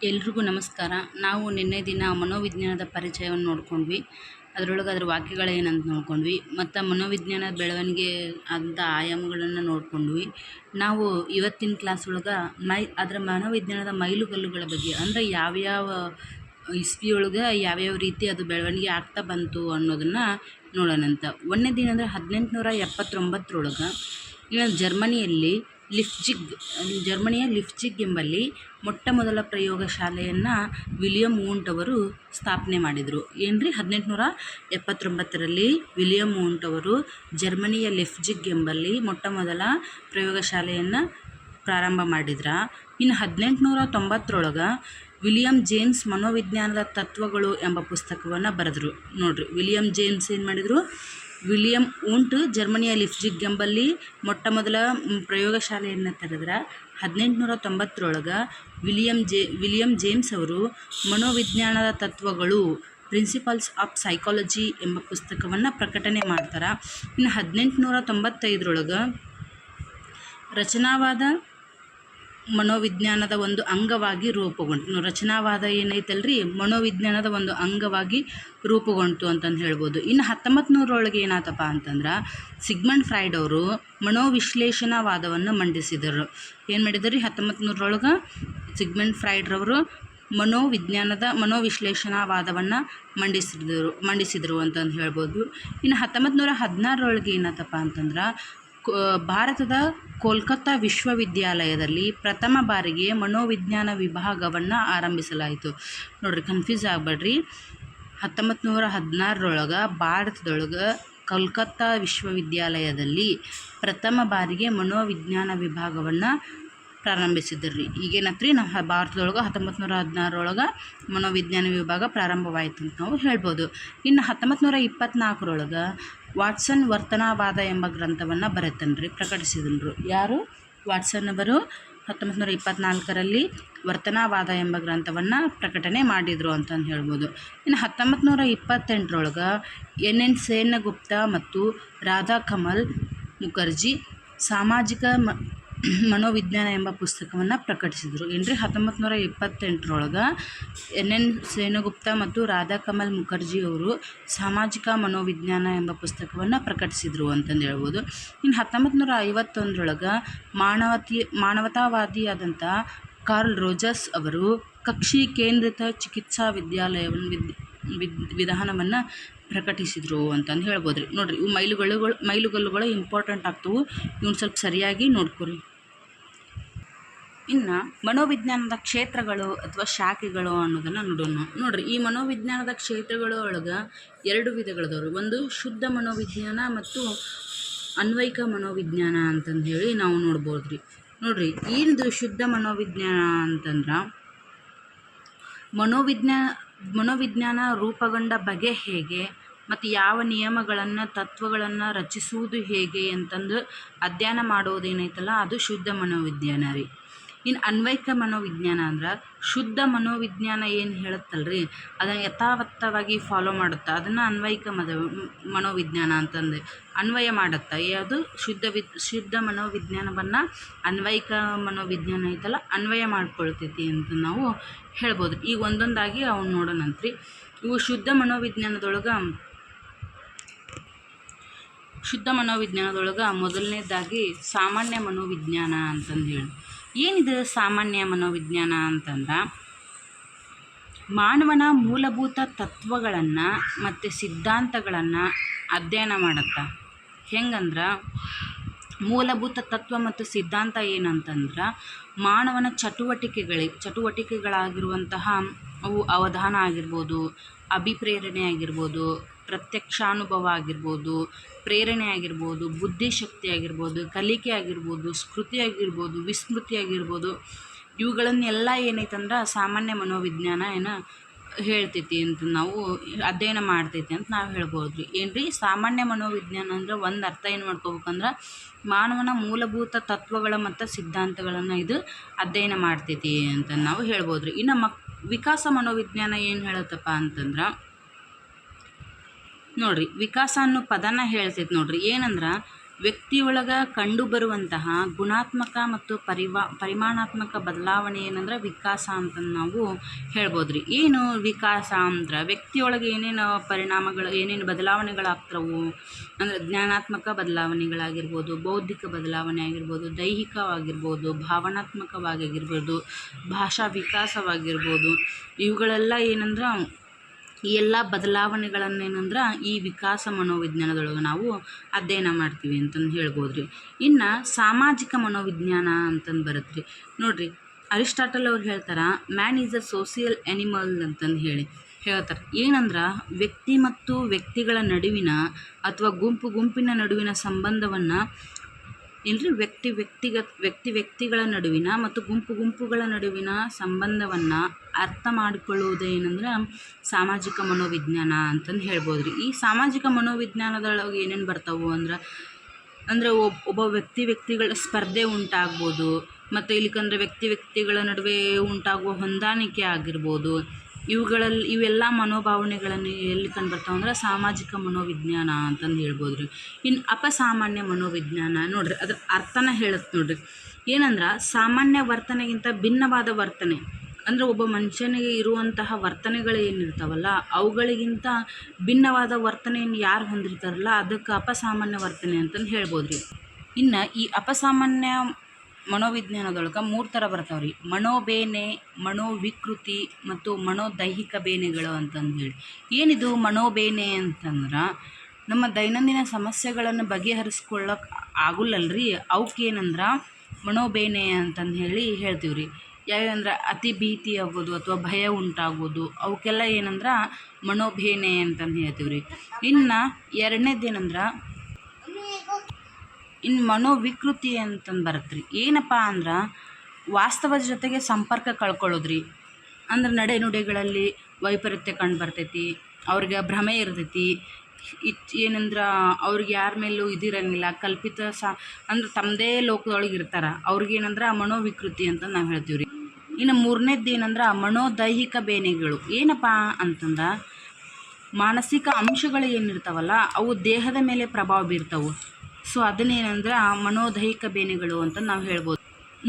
ಎಲ್ರಿಗೂ ನಮಸ್ಕಾರ. ನಾವು ನಿನ್ನೆ ದಿನ ಮನೋವಿಜ್ಞಾನದ ಪರಿಚಯವನ್ನು ನೋಡ್ಕೊಂಡ್ವಿ. ಅದರೊಳಗೆ ಅದರ ವಾಕ್ಯಗಳೇನಂತ ನೋಡ್ಕೊಂಡ್ವಿ ಮತ್ತು ಮನೋವಿಜ್ಞಾನದ ಬೆಳವಣಿಗೆ ಅಂತ ಆಯಾಮಗಳನ್ನು ನೋಡ್ಕೊಂಡ್ವಿ. ನಾವು ಇವತ್ತಿನ ಕ್ಲಾಸ್ ಒಳಗೆ ಅದರ ಮನೋವಿಜ್ಞಾನದ ಮೈಲುಗಲ್ಲುಗಳ ಬಗ್ಗೆ, ಅಂದರೆ ಯಾವ್ಯಾವ ಇಸ್ವಿಯೊಳಗೆ ಯಾವ್ಯಾವ ರೀತಿ ಅದು ಬೆಳವಣಿಗೆ ಆಗ್ತಾ ಬಂತು ಅನ್ನೋದನ್ನು ನೋಡೋಣಂತ. ಒಂದನೇ ದಿನ ಅಂದರೆ 1879 ಜರ್ಮನಿಯಲ್ಲಿ ಜರ್ಮನಿಯ ಲಿಫ್ಜಿಗ್ ಎಂಬಲ್ಲಿ ಮೊಟ್ಟ ಮೊದಲ ಪ್ರಯೋಗಶಾಲೆಯನ್ನು ವಿಲಿಯಂ ವೂಂಟ್ ಅವರು ಸ್ಥಾಪನೆ ಮಾಡಿದರು. ಏನ್ರಿ 1879ರಲ್ಲಿ ವಿಲಿಯಂ ವೂಂಟ್ ಅವರು ಜರ್ಮನಿಯ ಲಿಫ್ಜಿಗ್ ಎಂಬಲ್ಲಿ ಮೊಟ್ಟ ಮೊದಲ ಪ್ರಯೋಗಶಾಲೆಯನ್ನು ಪ್ರಾರಂಭ ಮಾಡಿದ್ರ. ಇನ್ನು 1890 ವಿಲಿಯಂ ಜೇಮ್ಸ್ ಮನೋವಿಜ್ಞಾನದ ತತ್ವಗಳು ಎಂಬ ಪುಸ್ತಕವನ್ನು ಬರೆದರು. ನೋಡ್ರಿ, ವಿಲಿಯಂ ಜೇಮ್ಸ್ ಏನು ಮಾಡಿದರು? ವಿಲಿಯಂ ವೂಂಟ್ ಜರ್ಮನಿಯ ಲಿಫ್ಜಿಗ್ ಎಂಬಲ್ಲಿ ಮೊಟ್ಟ ಮೊದಲ ಪ್ರಯೋಗಶಾಲೆಯನ್ನು ತೆರೆದ್ರ. 1890 ವಿಲಿಯಂ ಜೇಮ್ಸ್ ಅವರು ಮನೋವಿಜ್ಞಾನದ ತತ್ವಗಳು ಪ್ರಿನ್ಸಿಪಲ್ಸ್ ಆಫ್ ಸೈಕಾಲಜಿ ಎಂಬ ಪುಸ್ತಕವನ್ನು ಪ್ರಕಟಣೆ ಮಾಡ್ತಾರೆ. ಇನ್ನು 1895 ರಚನಾವಾದ ಮನೋವಿಜ್ಞಾನದ ಒಂದು ಅಂಗವಾಗಿ ರೂಪುಗೊಂಡು. ರಚನಾವಾದ ಏನೈತಲ್ರಿ, ಮನೋವಿಜ್ಞಾನದ ಒಂದು ಅಂಗವಾಗಿ ರೂಪುಗೊಂಡು ಅಂತಂದು ಹೇಳ್ಬೋದು. ಇನ್ನು 1900 ಏನಾತಪ್ಪ ಅಂತಂದ್ರೆ ಸಿಗ್ಮಂಡ್ ಫ್ರಾಯ್ಡ್ ಅವರು ಮನೋವಿಶ್ಲೇಷಣಾವಾದವನ್ನು ಮಂಡಿಸಿದರು. ಏನು ಮಾಡಿದರು ರೀ? 1900 ಸಿಗ್ಮಂಡ್ ಫ್ರಾಯ್ಡ್ರವರು ಮನೋವಿಶ್ಲೇಷಣಾವಾದವನ್ನು ಮಂಡಿಸಿದರು ಅಂತಂದು ಹೇಳ್ಬೋದು. ಇನ್ನು 1916 ಏನಾತಪ್ಪ ಅಂತಂದ್ರೆ ಭಾರತದ ಕೋಲ್ಕತ್ತಾ ವಿಶ್ವವಿದ್ಯಾಲಯದಲ್ಲಿ ಪ್ರಥಮ ಬಾರಿಗೆ ಮನೋವಿಜ್ಞಾನ ವಿಭಾಗವನ್ನು ಆರಂಭಿಸಲಾಯಿತು. ನೋಡ್ರಿ, ಕನ್ಫ್ಯೂಸ್ ಆಗಬೇಡ್ರಿ. 1916 ಭಾರತದೊಳಗೆ ಕೋಲ್ಕತ್ತಾ ವಿಶ್ವವಿದ್ಯಾಲಯದಲ್ಲಿ ಪ್ರಥಮ ಬಾರಿಗೆ ಮನೋವಿಜ್ಞಾನ ವಿಭಾಗವನ್ನು ಪ್ರಾರಂಭಿಸಿದ್ರು ರೀ. ಈಗೇನತ್ರಿ, ನಮ್ಮ ಭಾರತದೊಳಗೆ 1916 ಮನೋವಿಜ್ಞಾನ ವಿಭಾಗ ಪ್ರಾರಂಭವಾಯಿತು ಅಂತ ನಾವು ಹೇಳ್ಬೋದು. ಇನ್ನು 1924 ವಾಟ್ಸನ್ ವರ್ತನವಾದ ಎಂಬ ಗ್ರಂಥವನ್ನು ಬರೆತನ್ರಿ, ಪ್ರಕಟಿಸಿದನು. ಯಾರು? ವಾಟ್ಸನ್ ಅವರು 1924 ವರ್ತನವಾದ ಎಂಬ ಗ್ರಂಥವನ್ನು ಪ್ರಕಟಣೆ ಮಾಡಿದರು ಅಂತಂದು ಹೇಳ್ಬೋದು. ಇನ್ನು 1928 NN ಸೇನಗುಪ್ತ ಮತ್ತು ರಾಧಾ ಕಮಲ್ ಮುಖರ್ಜಿ ಸಾಮಾಜಿಕ ಮನೋವಿಜ್ಞಾನ ಎಂಬ ಪುಸ್ತಕವನ್ನು ಪ್ರಕಟಿಸಿದರು. ಏನ್ರಿ? 1928 NN ಸೇನಗುಪ್ತ ಮತ್ತು ರಾಧಾ ಕಮಲ್ ಮುಖರ್ಜಿ ಅವರು ಸಾಮಾಜಿಕ ಮನೋವಿಜ್ಞಾನ ಎಂಬ ಪುಸ್ತಕವನ್ನು ಪ್ರಕಟಿಸಿದರು ಅಂತಂದು ಹೇಳ್ಬೋದು. ಇನ್ನು 1951 ಮಾನವತಾವಾದಿಯಾದಂಥ ಕಾರ್ಲ್ ರೋಜರ್ಸ್ ಅವರು ಕಕ್ಷಿ ಕೇಂದ್ರಿತ ಚಿಕಿತ್ಸಾ ವಿಧಾನವನ್ನು ಪ್ರಕಟಿಸಿದರು ಅಂತಂದು ಹೇಳ್ಬೋದು ರೀ. ನೋಡಿರಿ, ಇವು ಮೈಲುಗಲ್ಲುಗಳು ಇಂಪಾರ್ಟೆಂಟ್ ಆಗ್ತವೆ. ಇವನ್ನ ಸ್ವಲ್ಪ ಸರಿಯಾಗಿ ನೋಡ್ಕೊರಿ. ಇನ್ನು ಮನೋವಿಜ್ಞಾನದ ಕ್ಷೇತ್ರಗಳು ಅಥವಾ ಶಾಖೆಗಳು ಅನ್ನೋದನ್ನು ನೋಡೋಣ. ನೋಡಿರಿ, ಈ ಮನೋವಿಜ್ಞಾನದ ಕ್ಷೇತ್ರಗಳು ಒಳಗೆ 2 ವಿಧಗಳದವ್ರು. ಒಂದು ಶುದ್ಧ ಮನೋವಿಜ್ಞಾನ ಮತ್ತು ಅನ್ವಯಿಕ ಮನೋವಿಜ್ಞಾನ ಅಂತಂದು ಹೇಳಿ ನಾವು ನೋಡ್ಬೋದು ರೀ. ನೋಡಿರಿ, ಏನಿದು ಶುದ್ಧ ಮನೋವಿಜ್ಞಾನ ಅಂತಂದ್ರೆ ಮನೋವಿಜ್ಞಾನ ರೂಪುಗೊಂಡ ಬಗೆ ಹೇಗೆ ಮತ್ತು ಯಾವ ನಿಯಮಗಳನ್ನು ತತ್ವಗಳನ್ನು ರಚಿಸುವುದು ಹೇಗೆ ಅಂತಂದು ಅಧ್ಯಯನ ಮಾಡೋದೇನೈತಲ್ಲ, ಅದು ಶುದ್ಧ ಮನೋವಿಜ್ಞಾನ ರೀ. ಇನ್ನು ಅನ್ವಯಿಕ ಮನೋವಿಜ್ಞಾನ ಅಂದ್ರೆ ಶುದ್ಧ ಮನೋವಿಜ್ಞಾನ ಏನು ಹೇಳುತ್ತಲ್ರಿ, ಅದನ್ನು ಯಥಾವತ್ತವಾಗಿ ಫಾಲೋ ಮಾಡುತ್ತಾ ಅದನ್ನು ಅನ್ವಯಿಕ ಮನೋವಿಜ್ಞಾನ ಅಂತಂದು ಅನ್ವಯ ಮಾಡುತ್ತಾ. ಯಾವುದು? ಶುದ್ಧ ಮನೋವಿಜ್ಞಾನವನ್ನು ಅನ್ವಯಿಕ ಮನೋವಿಜ್ಞಾನ ಐತಲ್ಲ, ಅನ್ವಯ ಮಾಡ್ಕೊಳ್ತೈತಿ ಅಂತ ನಾವು ಹೇಳ್ಬೋದು. ಈಗ ಒಂದೊಂದಾಗಿ ಅವ್ನು ನೋಡೋಣಂತ್ರಿ. ಇವು ಶುದ್ಧ ಮನೋವಿಜ್ಞಾನದೊಳಗೆ ಮೊದಲನೇದಾಗಿ ಸಾಮಾನ್ಯ ಮನೋವಿಜ್ಞಾನ ಅಂತಂದು ಹೇಳಿ. ಏನಿದೆ ಸಾಮಾನ್ಯ ಮನೋವಿಜ್ಞಾನ ಅಂತಂದ್ರೆ ಮಾನವನ ಮೂಲಭೂತ ತತ್ವಗಳನ್ನು ಮತ್ತು ಸಿದ್ಧಾಂತಗಳನ್ನು ಅಧ್ಯಯನ ಮಾಡುತ್ತಾ. ಹೆಂಗಂದ್ರೆ ಮೂಲಭೂತ ತತ್ವ ಮತ್ತು ಸಿದ್ಧಾಂತ ಏನಂತಂದ್ರೆ ಮಾನವನ ಚಟುವಟಿಕೆಗಳಾಗಿರುವಂತಹ ಅವು ಅವಧಾನ ಆಗಿರ್ಬೋದು, ಅಭಿಪ್ರೇರಣೆ ಆಗಿರ್ಬೋದು, ಪ್ರತ್ಯಕ್ಷಾನುಭವ ಆಗಿರ್ಬೋದು, ಪ್ರೇರಣೆ ಆಗಿರ್ಬೋದು, ಬುದ್ಧಿಶಕ್ತಿ ಆಗಿರ್ಬೋದು, ಕಲಿಕೆ ಆಗಿರ್ಬೋದು, ಸ್ಮೃತಿ ಆಗಿರ್ಬೋದು, ವಿಸ್ಮೃತಿ ಆಗಿರ್ಬೋದು, ಇವುಗಳನ್ನೆಲ್ಲ ಏನೈತಂದ್ರೆ ಸಾಮಾನ್ಯ ಮನೋವಿಜ್ಞಾನ ಹೇಳ್ತೈತಿ ಅಂತ ನಾವು ಅಧ್ಯಯನ ಮಾಡ್ತೈತಿ ಅಂತ ನಾವು ಹೇಳ್ಬೋದು ರೀ. ಏನ್ರಿ? ಸಾಮಾನ್ಯ ಮನೋವಿಜ್ಞಾನ ಅಂದ್ರೆ ಒಂದು ಅರ್ಥ ಏನು ಮಾಡ್ಕೋಬೇಕಂದ್ರೆ ಮಾನವನ ಮೂಲಭೂತ ತತ್ವಗಳ ಮತ್ತು ಸಿದ್ಧಾಂತಗಳನ್ನು ಇದು ಅಧ್ಯಯನ ಮಾಡ್ತೈತಿ ಅಂತ ನಾವು ಹೇಳ್ಬೋದು ರೀ. ಇನ್ನು ವಿಕಾಸ ಮನೋವಿಜ್ಞಾನ ಏನು ಹೇಳುತ್ತಪ್ಪ ಅಂತಂದ್ರೆ ನೋಡ್ರಿ, ವಿಕಾಸ ಅನ್ನೋ ಪದನ ಹೇಳ್ತೈತಿ. ನೋಡ್ರಿ, ಏನಂದ್ರೆ ವ್ಯಕ್ತಿಯೊಳಗೆ ಕಂಡುಬರುವಂತಹ ಗುಣಾತ್ಮಕ ಮತ್ತು ಪರಿಮಾಣಾತ್ಮಕ ಬದಲಾವಣೆ ಏನಂದ್ರೆ ವಿಕಾಸ ಅಂತ ನಾವು ಹೇಳ್ಬೋದು ರೀ. ಏನು ವಿಕಾಸ ಅಂದ್ರೆ ವ್ಯಕ್ತಿಯೊಳಗೆ ಏನೇನು ಪರಿಣಾಮಗಳು ಏನೇನು ಬದಲಾವಣೆಗಳಾಗ್ತವು ಅಂದರೆ ಜ್ಞಾನಾತ್ಮಕ ಬದಲಾವಣೆಗಳಾಗಿರ್ಬೋದು, ಬೌದ್ಧಿಕ ಬದಲಾವಣೆ ಆಗಿರ್ಬೋದು, ದೈಹಿಕವಾಗಿರ್ಬೋದು, ಭಾವನಾತ್ಮಕವಾಗಿರ್ಬೋದು, ಭಾಷಾ ವಿಕಾಸವಾಗಿರ್ಬೋದು. ಇವುಗಳೆಲ್ಲ ಏನಂದ್ರೆ ಈ ಎಲ್ಲ ಬದಲಾವಣೆಗಳನ್ನೇನಂದ್ರೆ ಈ ವಿಕಾಸ ಮನೋವಿಜ್ಞಾನದೊಳಗೆ ನಾವು ಅಧ್ಯಯನ ಮಾಡ್ತೀವಿ ಅಂತಂದು ಹೇಳ್ಬೋದು ರೀ. ಇನ್ನು ಸಾಮಾಜಿಕ ಮನೋವಿಜ್ಞಾನ ಅಂತಂದು ಬರುತ್ತೆ ರೀ. ನೋಡಿರಿ, ಅರಿಸ್ಟಾಟಲ್ ಅವ್ರು ಹೇಳ್ತಾರೆ, man is a social animal ಅಂತಂದು ಹೇಳ್ತಾರೆ. ಏನಂದ್ರೆ ವ್ಯಕ್ತಿ ಮತ್ತು ವ್ಯಕ್ತಿಗಳ ನಡುವಿನ ಅಥವಾ ಗುಂಪಿನ ನಡುವಿನ ಸಂಬಂಧವನ್ನು ಏನ್ರಿ ವ್ಯಕ್ತಿಗಳ ನಡುವಿನ ಮತ್ತು ಗುಂಪುಗಳ ನಡುವಿನ ಸಂಬಂಧವನ್ನು ಅರ್ಥ ಮಾಡಿಕೊಳ್ಳುವುದು ಏನಂದ್ರೆ ಸಾಮಾಜಿಕ ಮನೋವಿಜ್ಞಾನ ಅಂತಂದು ಹೇಳ್ಬೋದು ರೀ. ಈ ಸಾಮಾಜಿಕ ಮನೋವಿಜ್ಞಾನದೊಳಗೆ ಏನೇನು ಬರ್ತಾವೆ ಅಂದರೆ ಒಬ್ಬ ವ್ಯಕ್ತಿಗಳ ಸ್ಪರ್ಧೆ ಉಂಟಾಗ್ಬೋದು, ಮತ್ತು ಇಲ್ಲಿಕಂದ್ರೆ ವ್ಯಕ್ತಿಗಳ ನಡುವೆ ಉಂಟಾಗುವ ಹೊಂದಾಣಿಕೆ ಆಗಿರ್ಬೋದು. ಇವೆಲ್ಲ ಮನೋಭಾವನೆಗಳನ್ನು ಎಲ್ಲಿ ಕಂಡುಬರ್ತಾವೆ ಅಂದ್ರೆ ಸಾಮಾಜಿಕ ಮನೋವಿಜ್ಞಾನ ಅಂತಂದು ಹೇಳ್ಬೋದು ರೀ. ಇನ್ನು ಅಪಸಾಮಾನ್ಯ ಮನೋವಿಜ್ಞಾನ ನೋಡಿರಿ, ಅದ್ರ ಅರ್ಥನ ಹೇಳುತ್ತೆ ನೋಡಿರಿ. ಏನಂದ್ರೆ ಸಾಮಾನ್ಯ ವರ್ತನೆಗಿಂತ ಭಿನ್ನವಾದ ವರ್ತನೆ ಅಂದರೆ ಒಬ್ಬ ಮನುಷ್ಯನಿಗೆ ಇರುವಂತಹ ವರ್ತನೆಗಳು ಏನಿರ್ತಾವಲ್ಲ ಅವುಗಳಿಗಿಂತ ಭಿನ್ನವಾದ ವರ್ತನೆಯನ್ನು ಯಾರು ಹೊಂದಿರ್ತಾರಲ್ಲ ಅದಕ್ಕೆ ಅಪಸಾಮಾನ್ಯ ವರ್ತನೆ ಅಂತಂದು ಹೇಳ್ಬೋದು ರೀ. ಇನ್ನು ಈ ಅಪಸಾಮಾನ್ಯ ಮನೋವಿಜ್ಞಾನದೊಳಗೆ 3 ಥರ ಬರ್ತಾವೆ ರೀ. ಮನೋಬೇನೆ, ಮನೋವಿಕೃತಿ ಮತ್ತು ಮನೋದೈಹಿಕ ಬೇನೆಗಳು ಅಂತಂದು ಹೇಳಿ. ಏನಿದು ಮನೋಬೇನೆ ಅಂತಂದ್ರೆ ನಮ್ಮ ದೈನಂದಿನ ಸಮಸ್ಯೆಗಳನ್ನು ಬಗೆಹರಿಸ್ಕೊಳ್ಳೋಕೆ ಆಗುಲ್ಲಲ್ರಿ, ಅವಕ್ಕೇನಂದ್ರೆ ಮನೋಬೇನೆ ಅಂತಂದು ಹೇಳ್ತೀವಿ ರೀ. ಯಾವ್ಯಾವಂದ್ರೆ ಅತಿ ಭೀತಿ ಆಗೋದು ಅಥವಾ ಭಯ ಉಂಟಾಗೋದು ಅವಕ್ಕೆಲ್ಲ ಏನಂದ್ರೆ ಮನೋಬೇನೆ ಅಂತಂದು ಹೇಳ್ತೀವಿ ರೀ. ಇನ್ನು ಎರಡನೇದೇನಂದ್ರೆ ಇನ್ನು ಮನೋವಿಕೃತಿ ಅಂತಂದು ಬರುತ್ತೆ ರೀ. ಏನಪ್ಪ ಅಂದ್ರೆ ವಾಸ್ತವದ ಜೊತೆಗೆ ಸಂಪರ್ಕ ಕಳ್ಕೊಳ್ಳೋದು ರೀ. ಅಂದ್ರೆ ನಡೆನುಡಿಗಳಲ್ಲಿ ವೈಪರೀತ್ಯ ಕಂಡು ಬರ್ತೈತಿ, ಅವ್ರಿಗೆ ಭ್ರಮೆ ಇರ್ತೈತಿ. ಏನಂದ್ರೆ ಅವ್ರಿಗೆ ಯಾರ ಮೇಲೂ ಇದಿರಂಗಿಲ್ಲ, ಕಲ್ಪಿತ ಅಂದ್ರೆ ತಮ್ಮದೇ ಲೋಕದೊಳಗೆ ಇರ್ತಾರೆ. ಅವ್ರಿಗೇನಂದ್ರೆ ಮನೋವಿಕೃತಿ ಅಂತ ನಾವು ಹೇಳ್ತೀವಿ ರೀ. ಇನ್ನು 3ನೇದ್ದು ಏನಂದ್ರೆ ಮನೋದೈಹಿಕ ಬೇನೆಗಳು. ಏನಪ್ಪ ಅಂತಂದ್ರೆ ಮಾನಸಿಕ ಅಂಶಗಳು ಏನಿರ್ತಾವಲ್ಲ ಅವು ದೇಹದ ಮೇಲೆ ಪ್ರಭಾವ ಬೀರ್ತಾವೆ. ಸೊ ಅದನ್ನೇನಂದ್ರೆ ಮನೋದೈಹಿಕ ಬೇನೆಗಳು ಅಂತ ನಾವು ಹೇಳ್ಬೋದು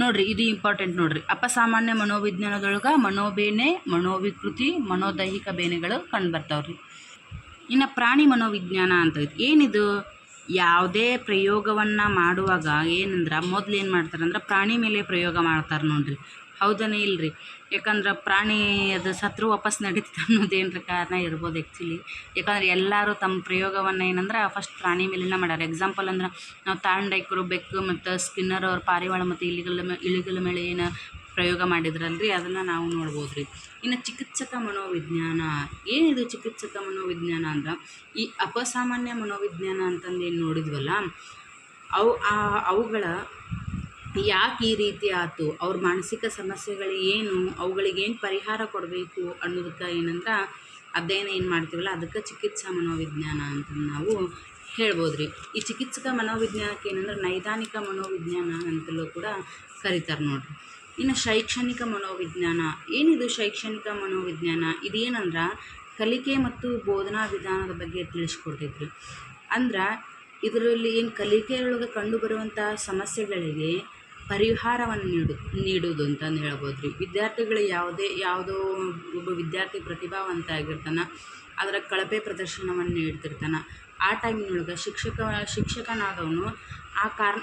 ನೋಡಿರಿ. ಇದು ಇಂಪಾರ್ಟೆಂಟ್ ನೋಡಿರಿ. ಅಪಸಾಮಾನ್ಯ ಮನೋವಿಜ್ಞಾನದೊಳಗೆ ಮನೋಬೇನೆ, ಮನೋವಿಕೃತಿ, ಮನೋದೈಹಿಕ ಬೇನೆಗಳು ಕಂಡುಬರ್ತಾವೆ ರೀ. ಇನ್ನು ಪ್ರಾಣಿ ಮನೋವಿಜ್ಞಾನ ಅಂತ ಏನಿದು? ಯಾವುದೇ ಪ್ರಯೋಗವನ್ನು ಮಾಡುವಾಗ ಏನಂದ್ರೆ ಮೊದಲು ಏನು ಮಾಡ್ತಾರೆ ಅಂದ್ರೆ ಪ್ರಾಣಿ ಮೇಲೆ ಪ್ರಯೋಗ ಮಾಡ್ತಾರೆ ನೋಡಿರಿ. ಹೌದನೇ ಇಲ್ಲರಿ? ಯಾಕಂದ್ರೆ ಪ್ರಾಣಿ ಅದು ಸತ್ರು ವಾಪಸ್ ನಡೀತದೆ ಅನ್ನೋದೇನರ ಕಾರಣ ಇರ್ಬೋದು ಆ್ಯಕ್ಚುಲಿ. ಯಾಕಂದ್ರೆ ಎಲ್ಲರೂ ತಮ್ಮ ಪ್ರಯೋಗವನ್ನು ಏನಂದ್ರೆ ಫಸ್ಟ್ ಪ್ರಾಣಿ ಮೇಲೆಲ್ಲ ಮಾಡ್ಯಾರ. ಎಕ್ಸಾಂಪಲ್ ಅಂದ್ರೆ ನಾವು ತಾಂಡೈಕರು, ಬೆಕ್ಕು ಮತ್ತು ಸ್ಕಿನ್ನರ್ ಅವ್ರ ಪಾರಿವಾಳ ಮತ್ತು ಇಲಿಗಳ ಮೇಲೆ ಏನು ಪ್ರಯೋಗ ಮಾಡಿದ್ರಲ್ರಿ ಅದನ್ನು ನಾವು ನೋಡ್ಬೋದು ರೀ. ಇನ್ನು ಚಿಕಿತ್ಸಕ ಮನೋವಿಜ್ಞಾನ. ಏನಿದು ಚಿಕಿತ್ಸಕ ಮನೋವಿಜ್ಞಾನ ಅಂದ್ರೆ ಈ ಅಪಸಾಮಾನ್ಯ ಮನೋವಿಜ್ಞಾನ ಅಂತಂದು ಏನು ನೋಡಿದ್ವಲ್ಲ ಅವುಗಳ ಯಾಕೆ ಈ ರೀತಿ ಆಯ್ತು, ಅವ್ರ ಮಾನಸಿಕ ಸಮಸ್ಯೆಗಳು ಏನು, ಅವುಗಳಿಗೇನು ಪರಿಹಾರ ಕೊಡಬೇಕು ಅನ್ನೋದಕ್ಕೆ ಏನಂದ್ರೆ ಅಧ್ಯಯನ ಏನು ಮಾಡ್ತೀವಲ್ಲ ಅದಕ್ಕೆ ಚಿಕಿತ್ಸಾ ಮನೋವಿಜ್ಞಾನ ಅಂತ ನಾವು ಹೇಳ್ಬೋದು ರೀ. ಈ ಚಿಕಿತ್ಸಕ ಮನೋವಿಜ್ಞಾನಕ್ಕೆ ಏನಂದ್ರೆ ನೈದಾನಿಕ ಮನೋವಿಜ್ಞಾನ ಅಂತಲೂ ಕೂಡ ಕರೀತಾರೆ ನೋಡಿರಿ. ಇನ್ನು ಶೈಕ್ಷಣಿಕ ಮನೋವಿಜ್ಞಾನ. ಏನಿದು ಶೈಕ್ಷಣಿಕ ಮನೋವಿಜ್ಞಾನ? ಇದೇನಂದ್ರೆ ಕಲಿಕೆ ಮತ್ತು ಬೋಧನಾ ವಿಧಾನದ ಬಗ್ಗೆ ತಿಳಿಸ್ಕೊಡ್ತೈತ್ರಿ. ಅಂದ್ರೆ ಇದರಲ್ಲಿ ಏನು ಕಲಿಕೆಯೊಳಗೆ ಕಂಡುಬರುವಂಥ ಸಮಸ್ಯೆಗಳಿಗೆ ಪರಿಹಾರವನ್ನು ನೀಡೋದು ಅಂತಂದು ಹೇಳ್ಬೋದು ರೀ. ವಿದ್ಯಾರ್ಥಿಗಳು ಯಾವುದೋ ಒಬ್ಬ ವಿದ್ಯಾರ್ಥಿ ಪ್ರತಿಭಾವಂತ ಆಗಿರ್ತಾನೆ, ಅದರ ಕಳಪೆ ಪ್ರದರ್ಶನವನ್ನು ನೀಡ್ತಿರ್ತಾನೆ. ಆ ಟೈಮಿನೊಳಗೆ ಶಿಕ್ಷಕನಾದವನು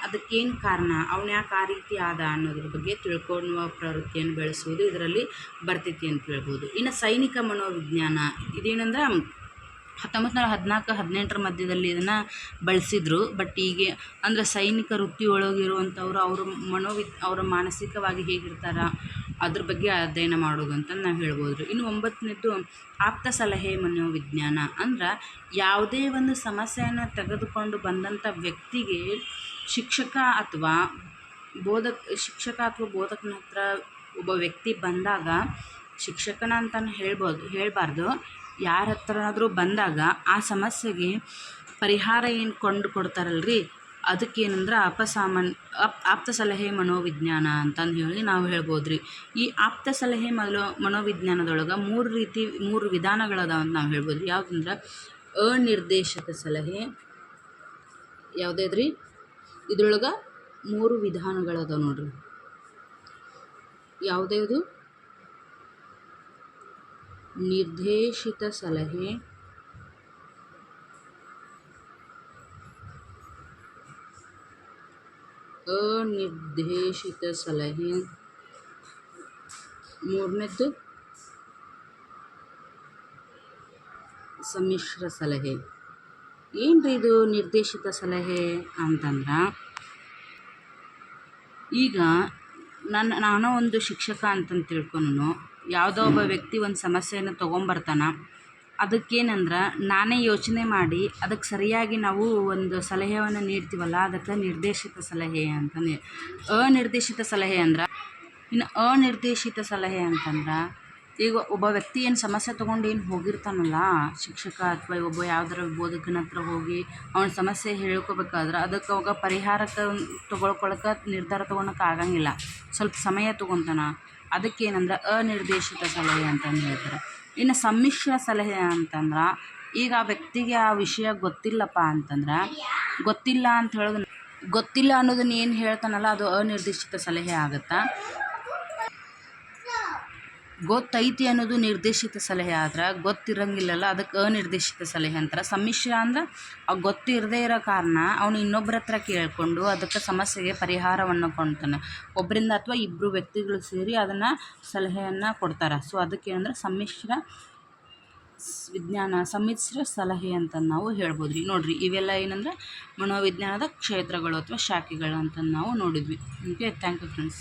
ಅದಕ್ಕೇನು ಕಾರಣ, ಅವನು ಯಾಕೆ ಆ ರೀತಿ ಆದ ಅನ್ನೋದ್ರ ಬಗ್ಗೆ ತಿಳ್ಕೊಳ್ಳುವ ಪ್ರವೃತ್ತಿಯನ್ನು ಬೆಳೆಸುವುದು ಇದರಲ್ಲಿ ಬರ್ತೈತಿ ಅಂತ ಹೇಳ್ಬೋದು. ಇನ್ನು ಸೈನಿಕ ಮನೋವಿಜ್ಞಾನ. ಇದೇನಂದ್ರೆ 1914-18 ಮಧ್ಯದಲ್ಲಿ ಇದನ್ನು ಬಳಸಿದ್ರು. ಬಟ್ ಈಗ ಅಂದರೆ ಸೈನಿಕ ವೃತ್ತಿ ಒಳಗಿರುವಂಥವ್ರು ಅವ್ರ ಮಾನಸಿಕವಾಗಿ ಹೇಗಿರ್ತಾರೆ ಅದ್ರ ಬಗ್ಗೆ ಅಧ್ಯಯನ ಮಾಡೋದು ಅಂತ ನಾವು ಹೇಳ್ಬೋದು. ಇನ್ನು 9ನೇದ್ದು ಆಪ್ತ ಸಲಹೆ ಮನೋವಿಜ್ಞಾನ. ಅಂದ್ರೆ ಯಾವುದೇ ಒಂದು ಸಮಸ್ಯೆಯನ್ನು ತೆಗೆದುಕೊಂಡು ಬಂದಂಥ ವ್ಯಕ್ತಿಗೆ ಶಿಕ್ಷಕ ಅಥವಾ ಬೋಧಕನ ಹತ್ರ ಒಬ್ಬ ವ್ಯಕ್ತಿ ಬಂದಾಗ, ಶಿಕ್ಷಕನ ಅಂತಲೇ ಹೇಳಬಾರ್ದು, ಯಾರ ಹತ್ರನಾದರೂ ಬಂದಾಗ ಆ ಸಮಸ್ಯೆಗೆ ಪರಿಹಾರ ಏನು ಕೊಡ್ತಾರಲ್ರಿ ಅದಕ್ಕೇನಂದ್ರೆ ಆಪ್ತ ಸಲಹೆ ಮನೋವಿಜ್ಞಾನ ಅಂತಂದು ಹೇಳಿ ನಾವು ಹೇಳ್ಬೋದು ರೀ. ಈ ಆಪ್ತ ಸಲಹೆ ಮನೋವಿಜ್ಞಾನದೊಳಗೆ 3 ವಿಧಾನಗಳದಾವ ಅಂತ ನಾವು ಹೇಳ್ಬೋದು. ಯಾವುದಂದ್ರೆ ಅನಿರ್ದೇಶಿತ ಸಲಹೆ, ಯಾವುದೇದ್ರಿ ಇದ್ರೊಳಗೆ 3 ವಿಧಾನಗಳದಾವ ನೋಡ್ರಿ. ಯಾವುದ್ಯಾವುದು? ನಿರ್ದೇಶಿತ ಸಲಹೆ, ಅನಿರ್ದೇಶಿತ ಸಲಹೆ, ಮೂರನೇದ್ದು ಸಮ್ಮಿಶ್ರ ಸಲಹೆ. ಏನ್ರಿ ಇದು ನಿರ್ದೇಶಿತ ಸಲಹೆ ಅಂತಂದ್ರೆ, ಈಗ ನಾನು ಒಂದು ಶಿಕ್ಷಕ ಅಂತಂದು ತಿಳ್ಕೊಂಡು ಯಾವುದೋ ಒಬ್ಬ ವ್ಯಕ್ತಿ ಒಂದು ಸಮಸ್ಯೆಯನ್ನು ತೊಗೊಂಬರ್ತಾನೆ. ಅದಕ್ಕೇನಂದ್ರೆ ನಾನೇ ಯೋಚನೆ ಮಾಡಿ ಅದಕ್ಕೆ ಸರಿಯಾಗಿ ನಾವು ಒಂದು ಸಲಹೆಯನ್ನು ನೀಡ್ತೀವಲ್ಲ, ಅದಕ್ಕೆ ನಿರ್ದೇಶಿತ ಸಲಹೆ ಅಂತಂದು. ಅನಿರ್ದೇಶಿತ ಸಲಹೆ ಅಂದ್ರೆ, ಇನ್ನು ಅನಿರ್ದೇಶಿತ ಸಲಹೆ ಅಂತಂದ್ರೆ, ಈಗ ಒಬ್ಬ ವ್ಯಕ್ತಿ ಏನು ಸಮಸ್ಯೆ ತೊಗೊಂಡು ಏನು ಹೋಗಿರ್ತಾನಲ್ಲ, ಶಿಕ್ಷಕ ಅಥವಾ ಒಬ್ಬ ಯಾವ್ದಾರ ಬೋಧಕನ ಹತ್ರ ಹೋಗಿ ಅವನ ಸಮಸ್ಯೆ ಹೇಳ್ಕೊಬೇಕಾದ್ರೆ ಅದಕ್ಕೆ ಅವಾಗ ಪರಿಹಾರಕ್ಕೆ ತೊಗೊಳ್ಕೊಳಕ್ಕೆ ನಿರ್ಧಾರ ತೊಗೊಳಕ್ಕೆ ಆಗಂಗಿಲ್ಲ, ಸ್ವಲ್ಪ ಸಮಯ ತೊಗೊತಾನ. ಅದಕ್ಕೇನಂದ್ರೆ ಅನಿರ್ದೇಶಿತ ಸಲಹೆ ಅಂತಂದು ಹೇಳ್ತಾರೆ. ಇನ್ನು ಸಮ್ಮಿಶ್ರ ಸಲಹೆ ಅಂತಂದ್ರೆ, ಈಗ ಆ ವ್ಯಕ್ತಿಗೆ ಆ ವಿಷಯ ಗೊತ್ತಿಲ್ಲಪ್ಪ ಅಂತಂದ್ರೆ, ಗೊತ್ತಿಲ್ಲ ಅಂತ ಹೇಳೋದು, ಗೊತ್ತಿಲ್ಲ ಅನ್ನೋದನ್ನ ಏನು ಹೇಳ್ತಾನಲ್ಲ ಅದು ಅನಿರ್ದೇಶಿತ ಸಲಹೆ ಆಗುತ್ತೆ. ಗೊತ್ತೈತಿ ಅನ್ನೋದು ನಿರ್ದೇಶಿತ ಸಲಹೆ ಆದ್ರೆ, ಗೊತ್ತಿರಂಗಿಲ್ಲಲ್ಲ ಅದಕ್ಕೆ ಅನಿರ್ದೇಶಿತ ಸಲಹೆ ಅಂತಾರೆ. ಸಮ್ಮಿಶ್ರ ಅಂದ್ರೆ ಗೊತ್ತಿರದೇ ಇರೋ ಕಾರಣ ಅವನು ಇನ್ನೊಬ್ಬರ ಹತ್ರ ಕೇಳಿಕೊಂಡು ಅದಕ್ಕೆ ಸಮಸ್ಯೆಗೆ ಪರಿಹಾರವನ್ನು ಕೊಡ್ತಾನೆ. ಒಬ್ಬರಿಂದ ಅಥವಾ ಇಬ್ಬರು ವ್ಯಕ್ತಿಗಳು ಸೇರಿ ಅದನ್ನು ಸಲಹೆಯನ್ನು ಕೊಡ್ತಾರೆ. ಸೊ ಅದಕ್ಕೇನಂದ್ರೆ ಸಮ್ಮಿಶ್ರ ಸಲಹೆ ಅಂತ ನಾವು ಹೇಳ್ಬೋದು ರೀ. ನೋಡಿರಿ, ಇವೆಲ್ಲ ಏನಂದ್ರೆ ಮನೋವಿಜ್ಞಾನದ ಕ್ಷೇತ್ರಗಳು ಅಥವಾ ಶಾಖೆಗಳು ಅಂತ ನಾವು ನೋಡಿದ್ವಿ. Okay, thank you friends.